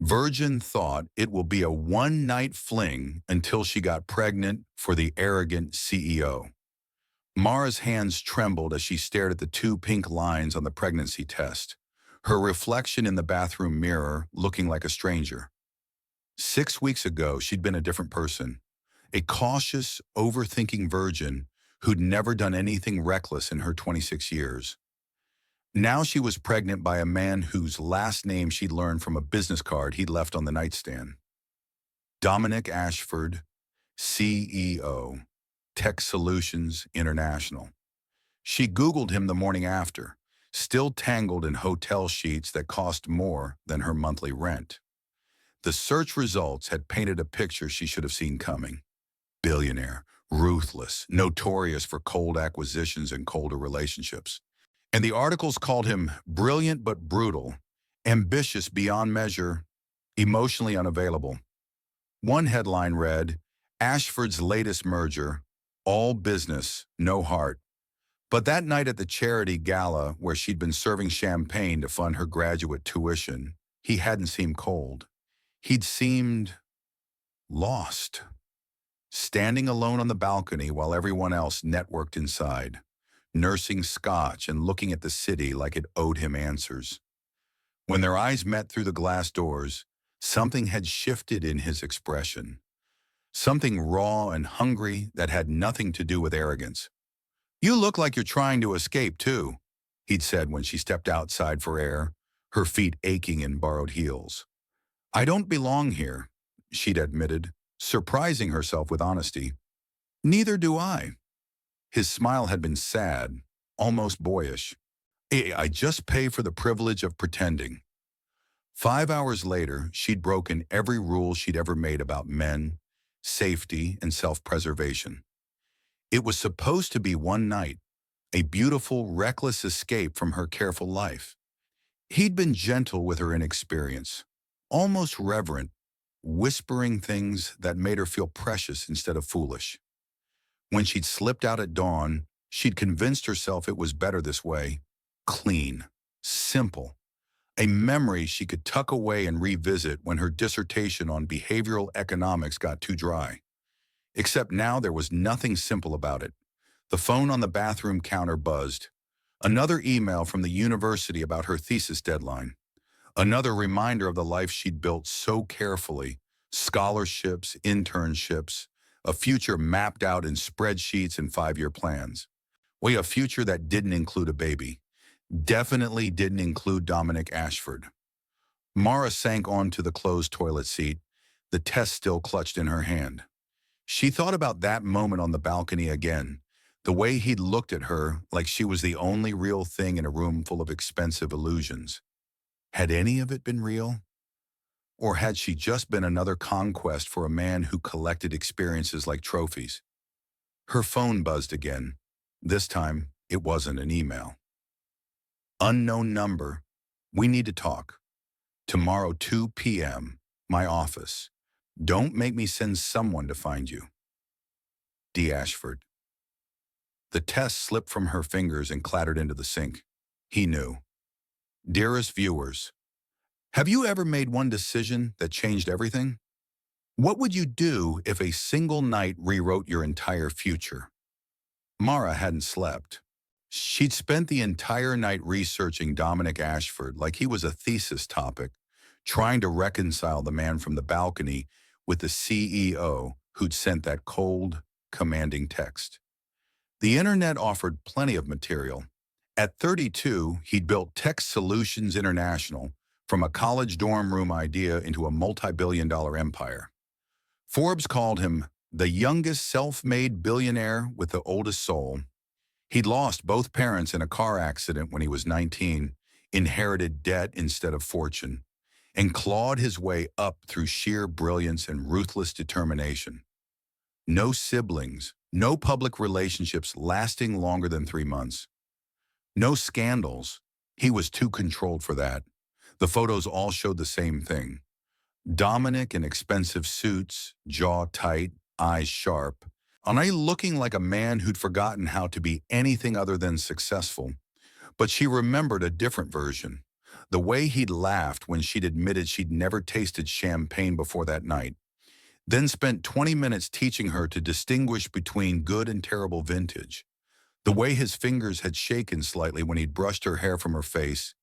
Virgin thought it will be a one-night fling until she got pregnant for the arrogant CEO. Mara's hands trembled as she stared at the two pink lines on the pregnancy test, her reflection in the bathroom mirror looking like a stranger. 6 weeks ago, she'd been a different person, a cautious, overthinking virgin who'd never done anything reckless in her 26 years. Now she was pregnant by a man whose last name she'd learned from a business card he'd left on the nightstand. Dominic Ashford, CEO, Tech Solutions International. She Googled him the morning after, still tangled in hotel sheets that cost more than her monthly rent. The search results had painted a picture she should have seen coming. Billionaire, ruthless, notorious for cold acquisitions and colder relationships. And the articles called him brilliant but brutal, ambitious beyond measure, emotionally unavailable. One headline read, Ashford's latest merger, all business, no heart. But that night at the charity gala where she'd been serving champagne to fund her graduate tuition, he hadn't seemed cold. He'd seemed lost, standing alone on the balcony while everyone else networked inside, nursing scotch and looking at the city like it owed him answers. When their eyes met through the glass doors, something had shifted in his expression. Something raw and hungry that had nothing to do with arrogance. "You look like you're trying to escape, too," he'd said when she stepped outside for air, her feet aching in borrowed heels. "I don't belong here," she'd admitted, surprising herself with honesty. "Neither do I." His smile had been sad, almost boyish. I just pay for the privilege of pretending." 5 hours later, she'd broken every rule she'd ever made about men, safety, and self-preservation. It was supposed to be one night, a beautiful, reckless escape from her careful life. He'd been gentle with her inexperience, almost reverent, whispering things that made her feel precious instead of foolish. When she'd slipped out at dawn, she'd convinced herself it was better this way. Clean, simple, a memory she could tuck away and revisit when her dissertation on behavioral economics got too dry. Except now there was nothing simple about it. The phone on the bathroom counter buzzed. Another email from the university about her thesis deadline. Another reminder of the life she'd built so carefully, scholarships, internships, a future mapped out in spreadsheets and 5-year plans. A future that didn't include a baby. Definitely didn't include Dominic Ashford. Mara sank onto the closed toilet seat, the test still clutched in her hand. She thought about that moment on the balcony again, the way he'd looked at her like she was the only real thing in a room full of expensive illusions. Had any of it been real? Or had she just been another conquest for a man who collected experiences like trophies? Her phone buzzed again. This time, it wasn't an email. "Unknown number. We need to talk. Tomorrow 2 p.m. My office. Don't make me send someone to find you. D. Ashford." The test slipped from her fingers and clattered into the sink. He knew. Dearest viewers, have you ever made one decision that changed everything? What would you do if a single night rewrote your entire future? Mara hadn't slept. She'd spent the entire night researching Dominic Ashford like he was a thesis topic, trying to reconcile the man from the balcony with the CEO who'd sent that cold, commanding text. The internet offered plenty of material. At 32, he'd built Tech Solutions International, from a college dorm room idea into a multi-billion-dollar empire. Forbes called him the youngest self-made billionaire with the oldest soul. He'd lost both parents in a car accident when he was 19, inherited debt instead of fortune, and clawed his way up through sheer brilliance and ruthless determination. No siblings, no public relationships lasting longer than 3 months. No scandals. He was too controlled for that. The photos all showed the same thing. Dominic in expensive suits, jaw tight, eyes sharp, Anai looking like a man who'd forgotten how to be anything other than successful. But she remembered a different version, The way he'd laughed when she'd admitted she'd never tasted champagne before that night, then spent 20 minutes teaching her to distinguish between good and terrible vintage. The way his fingers had shaken slightly when he'd brushed her hair from her face.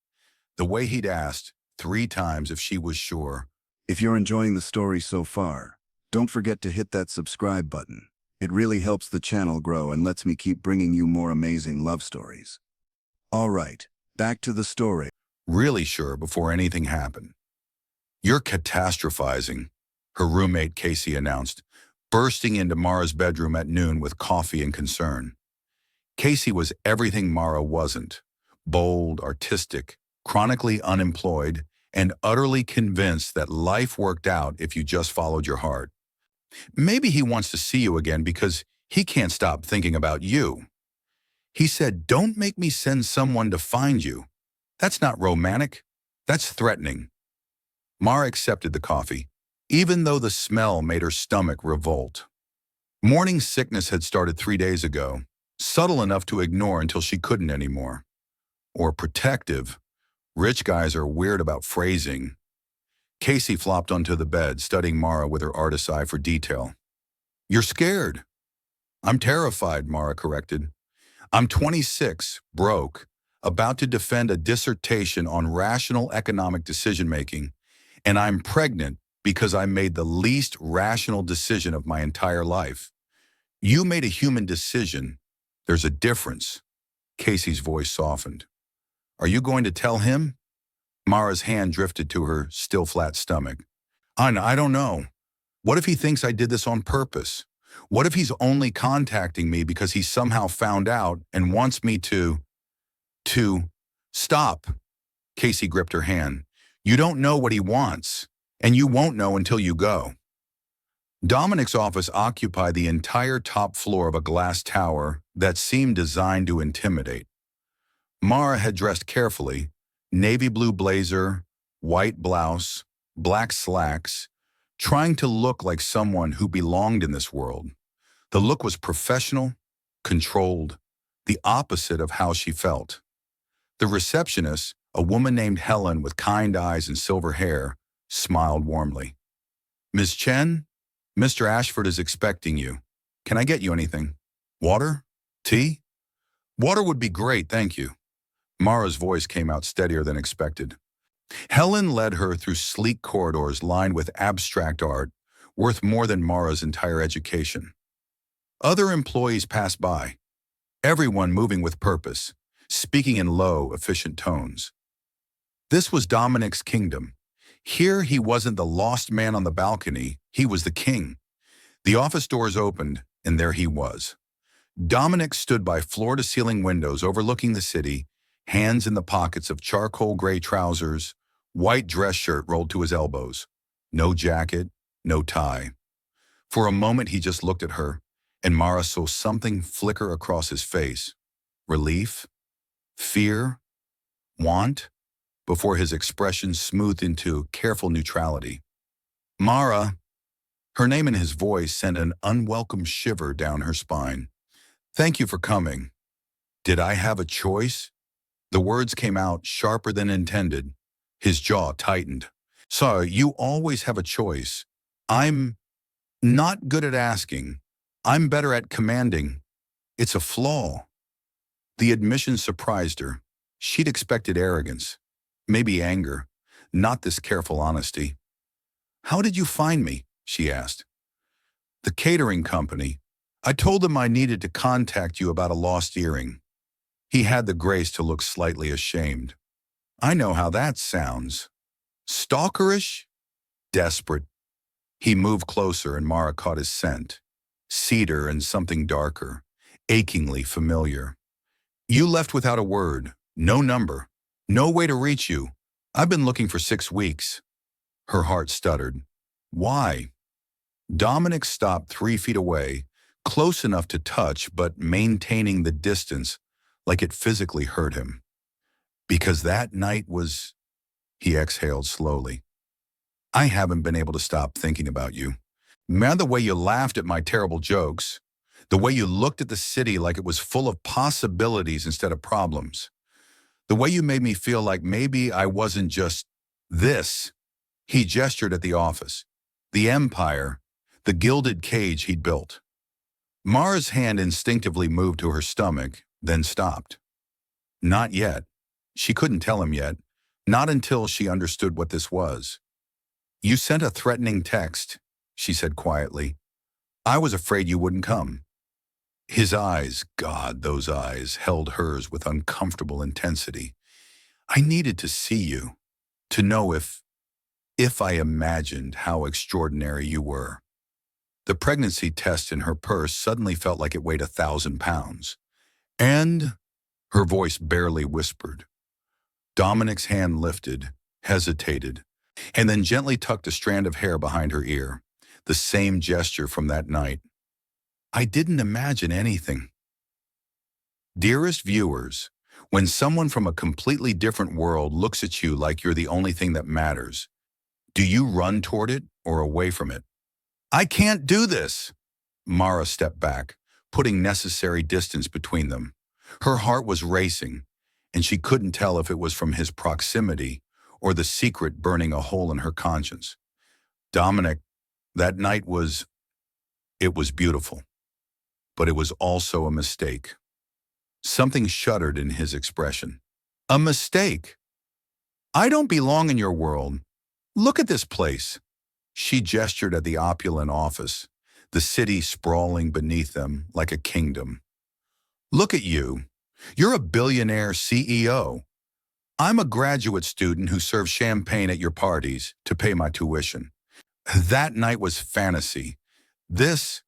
The way he'd asked 3 times if she was sure. If you're enjoying the story so far, don't forget to hit that subscribe button. It really helps the channel grow and lets me keep bringing you more amazing love stories. All right, back to the story. Really sure before anything happened. "You're catastrophizing," her roommate Casey announced, bursting into Mara's bedroom at noon with coffee and concern. Casey was everything Mara wasn't: bold, artistic, chronically unemployed, and utterly convinced that life worked out if you just followed your heart. "Maybe he wants to see you again because he can't stop thinking about you. He said, 'Don't make me send someone to find you.' That's not romantic. That's threatening." Mara accepted the coffee, even though the smell made her stomach revolt. Morning sickness had started 3 days ago, subtle enough to ignore until she couldn't anymore. Or protective. Rich guys are weird about phrasing. Casey flopped onto the bed, studying Mara with her artist's eye for detail. "You're scared." "I'm terrified," Mara corrected. "I'm 26, broke, about to defend a dissertation on rational economic decision-making, and I'm pregnant because I made the least rational decision of my entire life. You made a human decision. There's a difference." Casey's voice softened. "Are you going to tell him?" Mara's hand drifted to her still flat stomach. I don't know. What if he thinks I did this on purpose? What if he's only contacting me because he somehow found out and wants me to... Stop." Casey gripped her hand. "You don't know what he wants, and you won't know until you go." Dominic's office occupied the entire top floor of a glass tower that seemed designed to intimidate. Mara had dressed carefully: navy blue blazer, white blouse, black slacks, trying to look like someone who belonged in this world. The look was professional, controlled, the opposite of how she felt. The receptionist, a woman named Helen with kind eyes and silver hair, smiled warmly. "Ms. Chen, Mr. Ashford is expecting you. Can I get you anything? Water? Tea?" "Water would be great, thank you." Mara's voice came out steadier than expected. Helen led her through sleek corridors lined with abstract art, worth more than Mara's entire education. Other employees passed by, everyone moving with purpose, speaking in low, efficient tones. This was Dominic's kingdom. Here he wasn't the lost man on the balcony, he was the king. The office doors opened, and there he was. Dominic stood by floor-to-ceiling windows overlooking the city, hands in the pockets of charcoal gray trousers, white dress shirt rolled to his elbows. No jacket, no tie. For a moment he just looked at her, and Mara saw something flicker across his face. Relief? Fear? Want? Before his expression smoothed into careful neutrality. "Mara." Her name and his voice sent an unwelcome shiver down her spine. "Thank you for coming." "Did I have a choice?" The words came out sharper than intended. His jaw tightened. "So you always have a choice. I'm not good at asking. I'm better at commanding. It's a flaw." The admission surprised her. She'd expected arrogance, maybe anger, not this careful honesty. "How did you find me?" she asked. "The catering company. I told them I needed to contact you about a lost earring." He had the grace to look slightly ashamed. "I know how that sounds. Stalkerish? Desperate." He moved closer and Mara caught his scent. Cedar and something darker, achingly familiar. "You left without a word, no number, no way to reach you. I've been looking for 6 weeks. Her heart stuttered. "Why?" Dominic stopped 3 feet away, close enough to touch but maintaining the distance like it physically hurt him. "Because that night was..." He exhaled slowly. "I haven't been able to stop thinking about you. Man, the way you laughed at my terrible jokes. The way you looked at the city like it was full of possibilities instead of problems. The way you made me feel like maybe I wasn't just this. He gestured at the office, the empire, the gilded cage he'd built. Mara's hand instinctively moved to her stomach, then stopped. Not yet. She couldn't tell him yet, not until she understood what this was. You sent a threatening text, she said quietly. I was afraid you wouldn't come. His eyes, God, those eyes, held hers with uncomfortable intensity. I needed to see you, to know if I imagined how extraordinary you were. The pregnancy test in her purse suddenly felt like it weighed 1,000 pounds. And her voice barely whispered. Dominic's hand lifted, hesitated, and then gently tucked a strand of hair behind her ear, the same gesture from that night. I didn't imagine anything. Dearest viewers, when someone from a completely different world looks at you like you're the only thing that matters, do you run toward it or away from it? I can't do this. Mara stepped back, putting necessary distance between them. Her heart was racing, and she couldn't tell if it was from his proximity or the secret burning a hole in her conscience. Dominic, that night it was beautiful, but it was also a mistake. Something shuddered in his expression. A mistake? I don't belong in your world. Look at this place. She gestured at the opulent office, the city sprawling beneath them like a kingdom. Look at you. You're a billionaire CEO. I'm a graduate student who serves champagne at your parties to pay my tuition. That night was fantasy. This,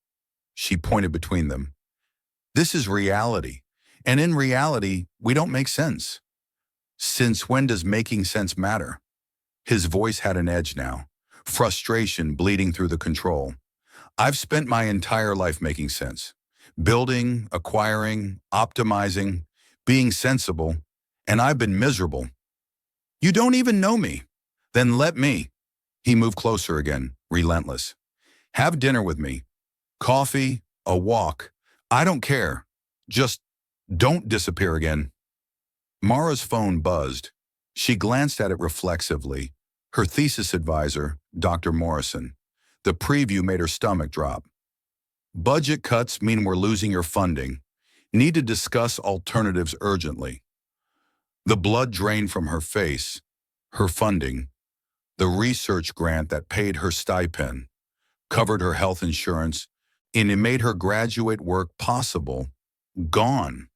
she pointed between them, this is reality. And in reality, we don't make sense. Since when does making sense matter? His voice had an edge now, frustration bleeding through the control. I've spent my entire life making sense. Building, acquiring, optimizing, being sensible, and I've been miserable. You don't even know me. Then let me. He moved closer again, relentless. Have dinner with me. Coffee, a walk. I don't care. Just don't disappear again. Mara's phone buzzed. She glanced at it reflexively. Her thesis advisor, Dr. Morrison. The preview made her stomach drop. Budget cuts mean we're losing your funding. Need to discuss alternatives urgently. The blood drained from her face, her funding, the research grant that paid her stipend, covered her health insurance, and it made her graduate work possible. Gone.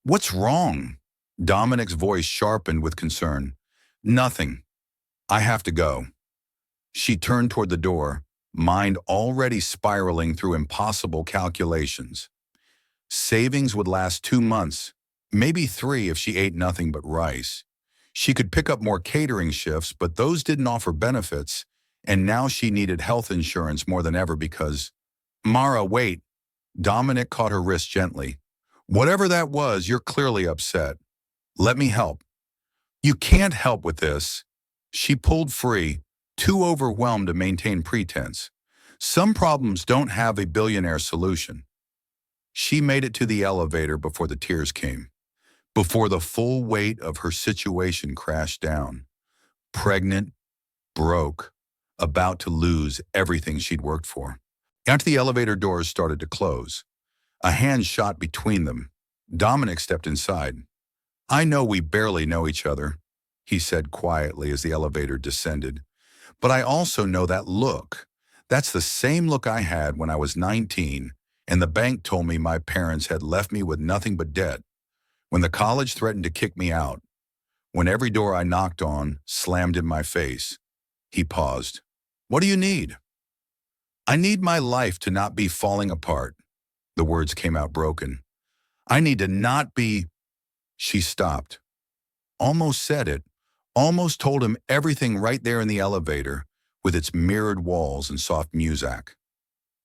What's wrong? Dominic's voice sharpened with concern. Nothing. I have to go. She turned toward the door, mind already spiraling through impossible calculations. Savings would last 2 months, maybe 3 if she ate nothing but rice. She could pick up more catering shifts, but those didn't offer benefits, and now she needed health insurance more than ever because… Mara, wait. Dominic caught her wrist gently. Whatever that was, you're clearly upset. Let me help. You can't help with this. She pulled free, too overwhelmed to maintain pretense. Some problems don't have a billionaire solution. She made it to the elevator before the tears came, before the full weight of her situation crashed down. Pregnant, broke, about to lose everything she'd worked for. After the elevator doors started to close, a hand shot between them. Dominic stepped inside. I know we barely know each other, he said quietly as the elevator descended. But I also know that look. That's the same look I had when I was 19, and the bank told me my parents had left me with nothing but debt. When the college threatened to kick me out. When every door I knocked on slammed in my face. He paused. What do you need? I need my life to not be falling apart. The words came out broken. I need to not be… She stopped. Almost said it. Almost told him everything right there in the elevator, with its mirrored walls and soft music.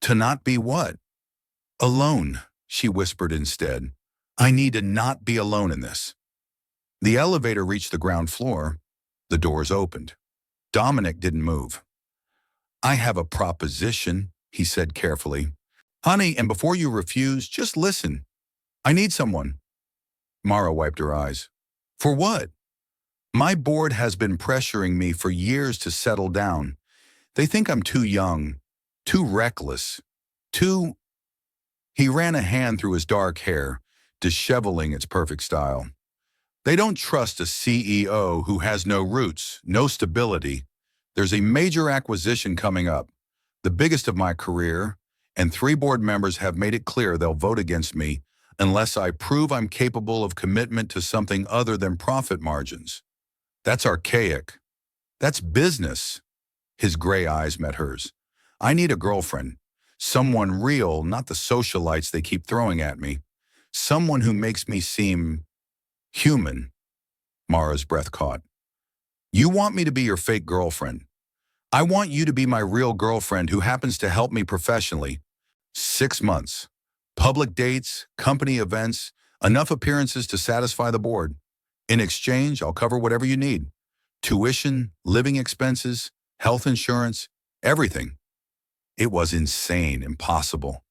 To not be what? Alone, she whispered instead. I need to not be alone in this. The elevator reached the ground floor. The doors opened. Dominic didn't move. I have a proposition, he said carefully. Honey, and before you refuse, just listen. I need someone. Mara wiped her eyes. For what? My board has been pressuring me for years to settle down. They think I'm too young, too reckless, too... He ran a hand through his dark hair, disheveling its perfect style. They don't trust a CEO who has no roots, no stability. There's a major acquisition coming up, the biggest of my career, and 3 board members have made it clear they'll vote against me unless I prove I'm capable of commitment to something other than profit margins. That's archaic. That's business. His gray eyes met hers. I need a girlfriend. Someone real, not the socialites they keep throwing at me. Someone who makes me seem human. Mara's breath caught. You want me to be your fake girlfriend. I want you to be my real girlfriend who happens to help me professionally. 6 months. Public dates, company events, enough appearances to satisfy the board. In exchange, I'll cover whatever you need. Tuition, living expenses, health insurance, everything. It was insane, impossible.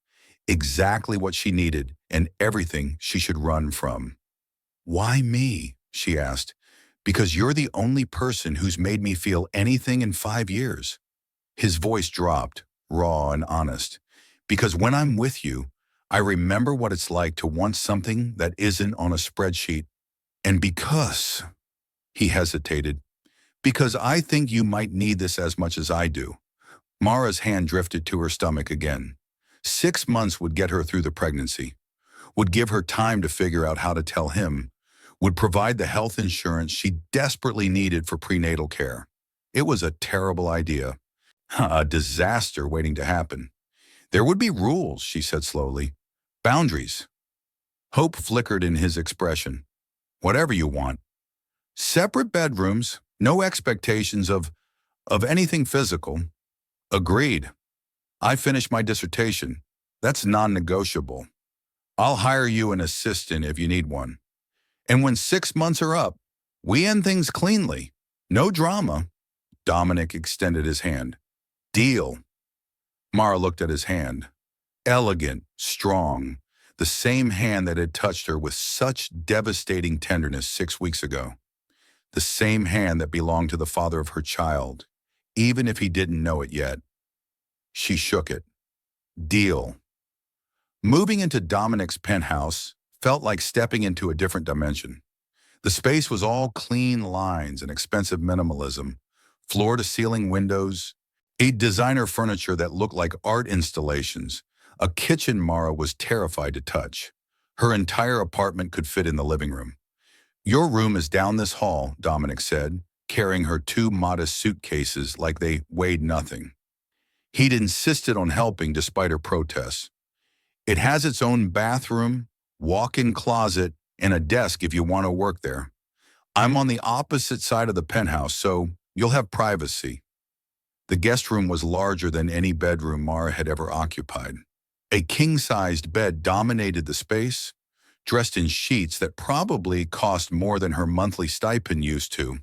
Exactly what she needed and everything she should run from. Why me? She asked. Because you're the only person who's made me feel anything in 5 years. His voice dropped, raw and honest. Because when I'm with you, I remember what it's like to want something that isn't on a spreadsheet. And because, he hesitated, because I think you might need this as much as I do. Mara's hand drifted to her stomach again. 6 months would get her through the pregnancy, would give her time to figure out how to tell him, would provide the health insurance she desperately needed for prenatal care. It was a terrible idea, a disaster waiting to happen. There would be rules, she said slowly. Boundaries. Hope flickered in his expression. Whatever you want. Separate bedrooms, no expectations of anything physical. Agreed. I finished my dissertation. That's non-negotiable. I'll hire you an assistant if you need one. And when 6 months are up, we end things cleanly. No drama. Dominic extended his hand. Deal. Mara looked at his hand. Elegant, strong, the same hand that had touched her with such devastating tenderness 6 weeks ago. The same hand that belonged to the father of her child, even if he didn't know it yet. She shook it. Deal. Moving into Dominic's penthouse felt like stepping into a different dimension. The space was all clean lines and expensive minimalism, floor-to-ceiling windows, designer furniture that looked like art installations, a kitchen Mara was terrified to touch. Her entire apartment could fit in the living room. Your room is down this hall, Dominic said, carrying her 2 modest suitcases like they weighed nothing. He'd insisted on helping despite her protests. It has its own bathroom, walk-in closet, and a desk if you want to work there. I'm on the opposite side of the penthouse, so you'll have privacy. The guest room was larger than any bedroom Mara had ever occupied. A king-sized bed dominated the space, dressed in sheets that probably cost more than her monthly stipend used to.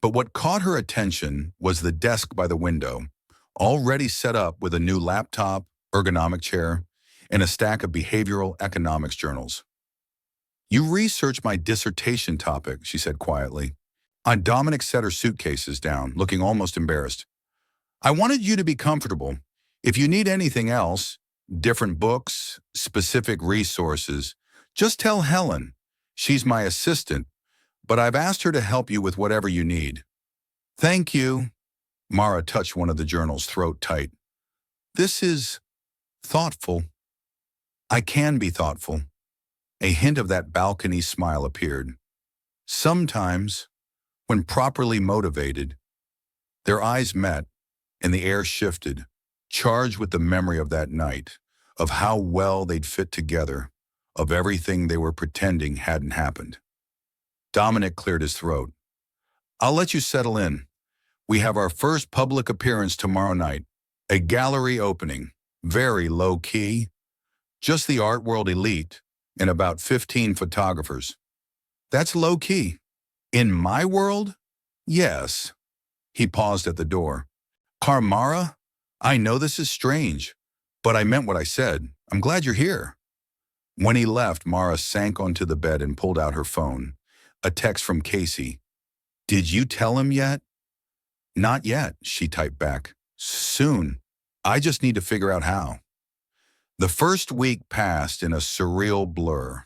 But what caught her attention was the desk by the window, already set up with a new laptop, ergonomic chair, and a stack of behavioral economics journals. You researched my dissertation topic, she said quietly. Dominic set her suitcases down, looking almost embarrassed. I wanted you to be comfortable. If you need anything else, different books, specific resources, just tell Helen. She's my assistant, but I've asked her to help you with whatever you need. Thank you. Mara touched one of the journals, throat tight. This is thoughtful. I can be thoughtful. A hint of that balcony smile appeared. Sometimes, when properly motivated, their eyes met and the air shifted, charged with the memory of that night, of how well they'd fit together, of everything they were pretending hadn't happened. Dominic cleared his throat. I'll let you settle in. We have our first public appearance tomorrow night, a gallery opening, very low-key, just the art world elite and about 15 photographers. That's low-key. In my world? Yes. He paused at the door. Mara, I know this is strange, but I meant what I said. I'm glad you're here. When he left, Mara sank onto the bed and pulled out her phone. A text from Casey. Did you tell him yet? Not yet, she typed back. Soon. I just need to figure out how. The first week passed in a surreal blur.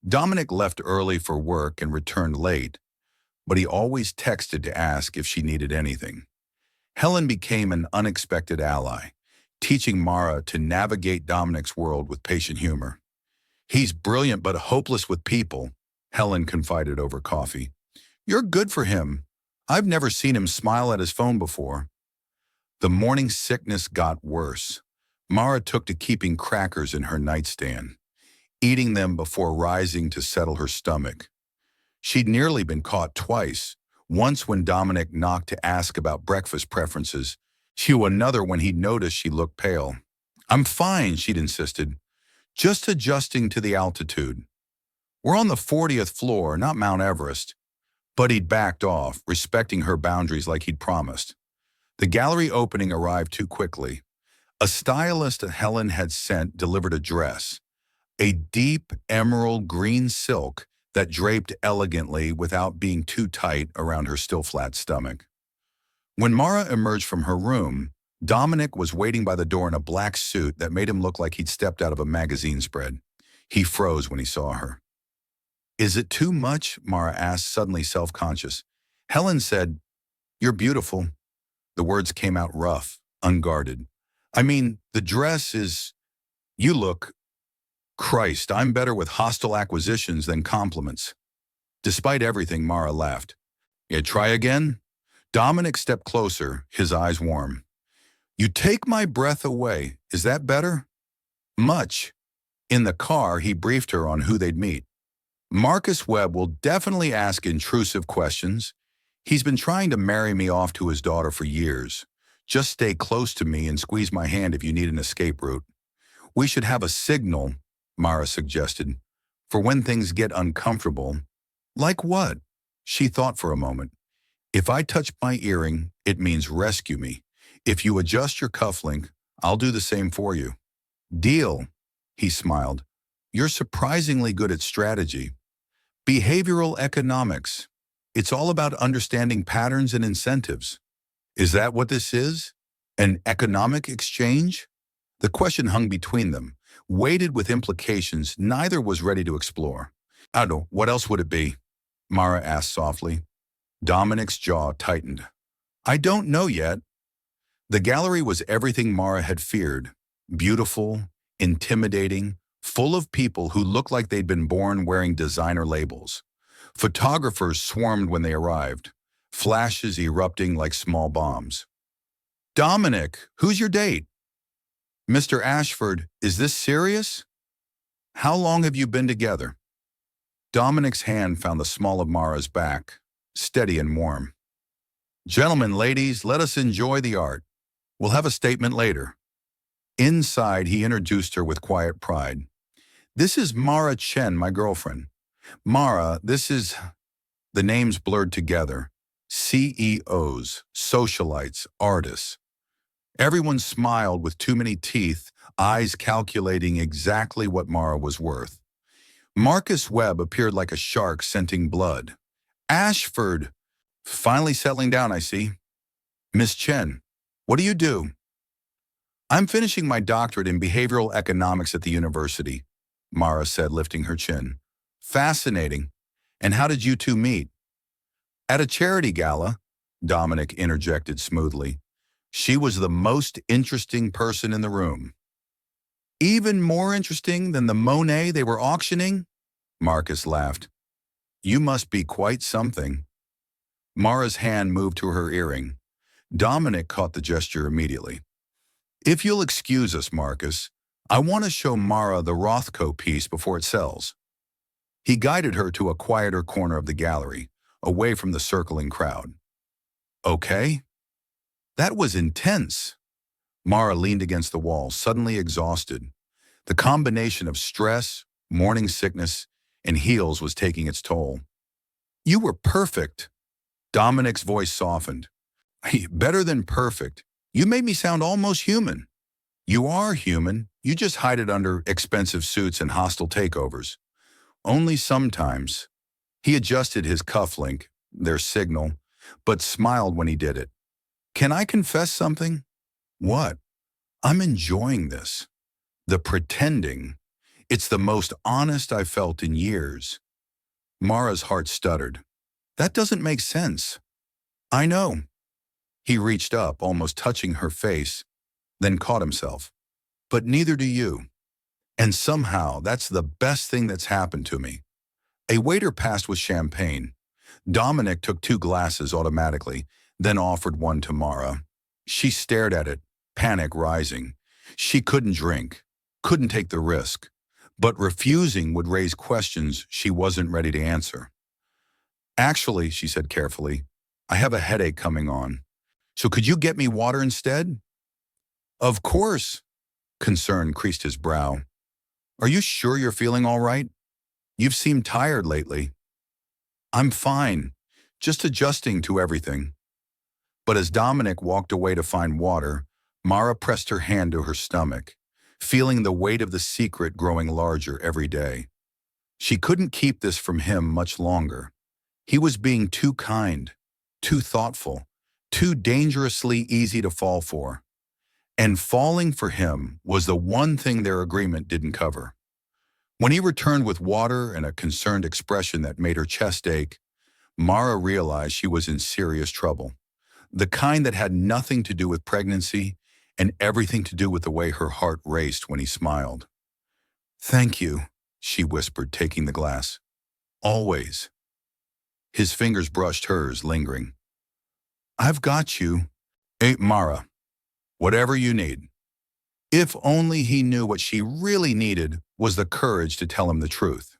Dominic left early for work and returned late, but he always texted to ask if she needed anything. Helen became an unexpected ally, teaching Mara to navigate Dominic's world with patient humor. He's brilliant but hopeless with people, Helen confided over coffee. You're good for him. I've never seen him smile at his phone before. The morning sickness got worse. Mara took to keeping crackers in her nightstand, eating them before rising to settle her stomach. She'd nearly been caught twice, once when Dominic knocked to ask about breakfast preferences, another when he noticed she looked pale. I'm fine, she'd insisted, just adjusting to the altitude. We're on the 40th floor, not Mount Everest. But he'd backed off, respecting her boundaries like he'd promised. The gallery opening arrived too quickly. A stylist Helen had sent delivered a dress, a deep emerald green silk that draped elegantly without being too tight around her still flat stomach. When Mara emerged from her room, Dominic was waiting by the door in a black suit that made him look like he'd stepped out of a magazine spread. He froze when he saw her. Is it too much? Mara asked, suddenly self-conscious. Helen said, You're beautiful. The words came out rough, unguarded. I mean, the dress is... You look... Christ, I'm better with hostile acquisitions than compliments. Despite everything, Mara laughed. Yeah, try again? Dominic stepped closer, his eyes warm. You take my breath away. Is that better? Much. In the car, he briefed her on who they'd meet. Marcus Webb will definitely ask intrusive questions. He's been trying to marry me off to his daughter for years. Just stay close to me and squeeze my hand if you need an escape route. We should have a signal, Mara suggested, for when things get uncomfortable. Like what? She thought for a moment. If I touch my earring, it means rescue me. If you adjust your cufflink, I'll do the same for you. Deal, he smiled. You're surprisingly good at strategy. Behavioral economics. It's all about understanding patterns and incentives. Is that what this is? An economic exchange? The question hung between them, weighted with implications neither was ready to explore. I don't know, what else would it be? Mara asked softly. Dominic's jaw tightened. I don't know yet. The gallery was everything Mara had feared. Beautiful, intimidating, full of people who looked like they'd been born wearing designer labels. Photographers swarmed when they arrived, flashes erupting like small bombs. Dominic, who's your date? Mr. Ashford, is this serious? How long have you been together? Dominic's hand found the small of Mara's back, steady and warm. Gentlemen, ladies, let us enjoy the art. We'll have a statement later. Inside, he introduced her with quiet pride. This is Mara Chen, my girlfriend. Mara, this is... The names blurred together. CEOs, socialites, artists. Everyone smiled with too many teeth, eyes calculating exactly what Mara was worth. Marcus Webb appeared like a shark scenting blood. Ashford, finally settling down, I see. Miss Chen, what do you do? I'm finishing my doctorate in behavioral economics at the university, Mara said, lifting her chin. Fascinating. And how did you two meet? At a charity gala, Dominic interjected smoothly. She was the most interesting person in the room. Even more interesting than the Monet they were auctioning? Marcus laughed. You must be quite something. Mara's hand moved to her earring. Dominic caught the gesture immediately. If you'll excuse us, Marcus, I want to show Mara the Rothko piece before it sells. He guided her to a quieter corner of the gallery, away from the circling crowd. Okay? That was intense. Mara leaned against the wall, suddenly exhausted. The combination of stress, morning sickness, and heels was taking its toll. You were perfect. Dominic's voice softened. Better than perfect. You made me sound almost human. You are human. You just hide it under expensive suits and hostile takeovers. Only sometimes. He adjusted his cufflink, their signal, but smiled when he did it. Can I confess something? What? I'm enjoying this. The pretending. It's the most honest I've felt in years. Mara's heart stuttered. That doesn't make sense. I know. He reached up, almost touching her face, then caught himself. But neither do you. And somehow, that's the best thing that's happened to me. A waiter passed with champagne. Dominic took 2 glasses automatically, then offered one to Mara. She stared at it, panic rising. She couldn't drink, couldn't take the risk, but refusing would raise questions she wasn't ready to answer. Actually, she said carefully, I have a headache coming on. So could you get me water instead? Of course. Concern creased his brow. Are you sure you're feeling all right? You've seemed tired lately. I'm fine, just adjusting to everything. But as Dominic walked away to find water, Mara pressed her hand to her stomach, feeling the weight of the secret growing larger every day. She couldn't keep this from him much longer. He was being too kind, too thoughtful, too dangerously easy to fall for. And falling for him was the one thing their agreement didn't cover. When he returned with water and a concerned expression that made her chest ache, Mara realized she was in serious trouble. The kind that had nothing to do with pregnancy and everything to do with the way her heart raced when he smiled. Thank you, she whispered, taking the glass. Always. His fingers brushed hers, lingering. I've got you. Mara, whatever you need. If only he knew what she really needed was the courage to tell him the truth.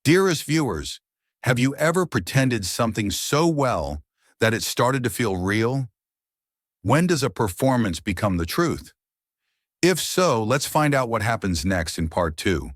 Dearest viewers, have you ever pretended something so well that it started to feel real? When does a performance become the truth? If so, let's find out what happens next in part 2.